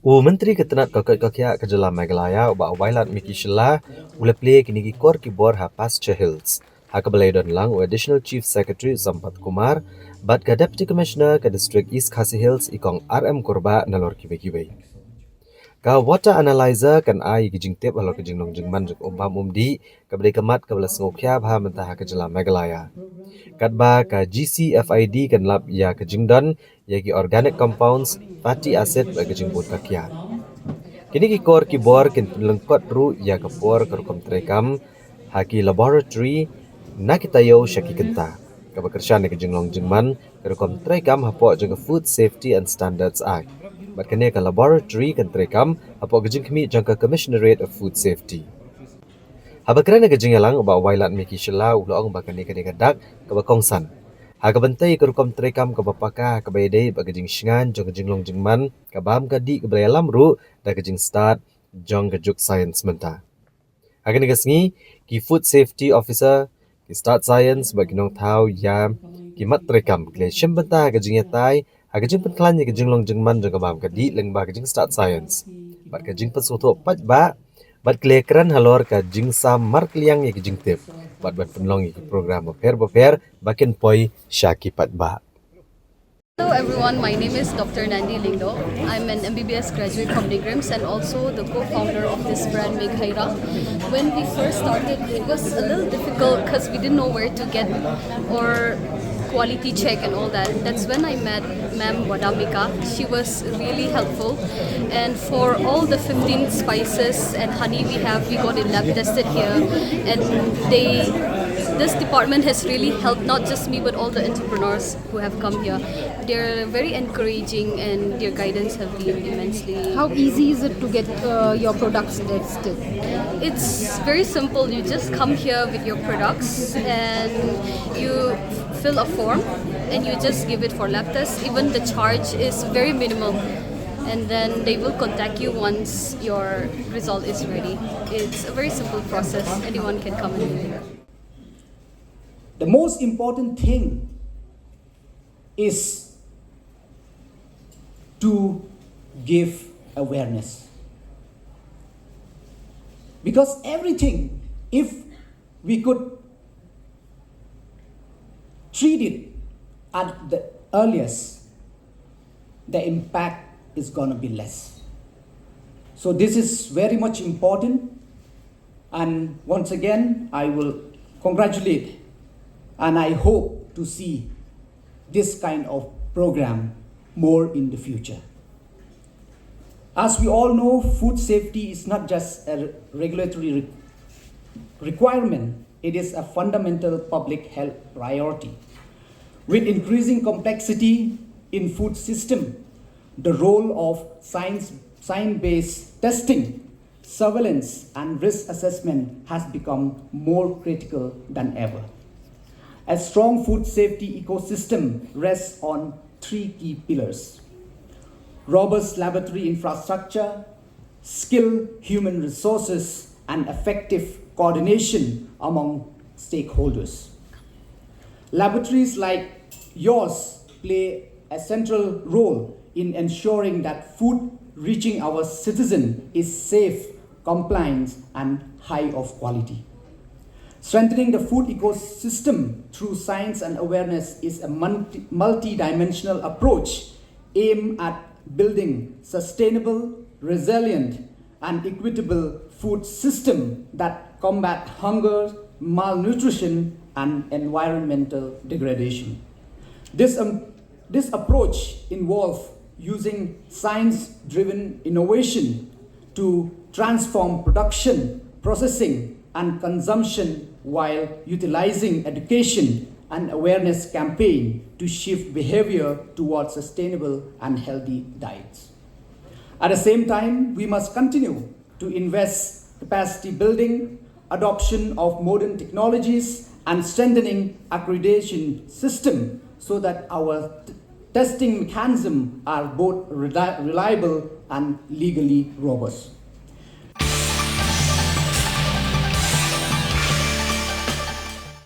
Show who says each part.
Speaker 1: Menteri Ketenat Kakak Kejala Meghalaya ubah Wailadmiki Shilla ula play kini ki kor ki bor ha Pasture Hills. Ha kabelai don lang Additional Chief Secretary Sampat Kumar bat ka Deputy Commissioner ka District East Khasi Hills ikong RM Korba nalor kibai. Ka water analyzer kan ai kijing tip halo kijing long jing man jik umdi kabelai kamat kabela sengokya bha mentah Kejala Meghalaya. Kadba ka GCFID kan lap ya kijing don yagi organic compounds fatty acid ba kijing bot kakia. Kini kikor kibor kin lengkot ru ya kapor kerkom trekam haki laboratory na kitayo syaki kenta. Kabakersyan ke jenglong jengman kerkom trekam hapo jeng Food Safety and Standards Act. Bat kene ka laboratory kan trekam hapo gejeng kemi jangka Commissionerate of Food Safety. Habakran ke jengelang ba Wailadmiki Shilla ulong ba kene kene kadak kabakongsan. Hagabantai kerukom trekam ke bapaka ke bayadai bagajing shingan jong jenglong jengman kabam kadi ke belayalam ru da kejing start jong kejuk science menta. Hagan negasngi ki food safety officer ki start science bagi nong tau ya ki mat trekam kle shim benta kejing yatai hagajing penklan ya kejing long jengman jong kabam kadi leng ba kejing start science. Bat kejing pensuto pat ba bat kle kran halor ka jing sam mar kliang ya kejing tip. Bat penlong ya program beper bakin poi syaki pat ba.
Speaker 2: Hello everyone, my name is Dr. Nandi Lingdo. I'm an MBBS graduate from Inaugurates and also the co-founder of this brand Meghalaya. When we first started, it was a little difficult because we didn't know where to get our quality check and all that. That's when I met Ma'am Wailadmiki. She was really helpful, and for all the 15 spices and honey we got it lab tested here, and this department has really helped not just me but all the entrepreneurs who have come here. They're very encouraging and their guidance have been immensely.
Speaker 3: How easy is it to get your products tested?
Speaker 2: It's very simple. You just come here with your products and you fill a form and you just give it for lab test. Even the charge is very minimal. And then they will contact you once your result is ready. It's a very simple process. Anyone can come and do it.
Speaker 4: The most important thing is to give awareness. Because everything, if we could treat it at the earliest, the impact is going to be less. So this is very much important. And once again, I will congratulate and I hope to see this kind of program more in the future. As we all know, food safety is not just a regulatory requirement, it is a fundamental public health priority. With increasing complexity in food system, the role of science-based testing, surveillance, and risk assessment has become more critical than ever. A strong food safety ecosystem rests on three key pillars: robust laboratory infrastructure, skilled human resources, and effective coordination among stakeholders. Laboratories like yours play a central role in ensuring that food reaching our citizen is safe, compliant, and high of quality. Strengthening the food ecosystem through science and awareness is a multi-dimensional approach aimed at building sustainable, resilient, and equitable food system that combat hunger, malnutrition, and environmental degradation. This approach involves using science-driven innovation to transform production, processing, and consumption while utilizing education and awareness campaign to shift behavior towards sustainable and healthy diets. At the same time, we must continue to invest capacity building, adoption of modern technologies, and strengthening accreditation system so that our testing mechanisms are both reliable and legally robust.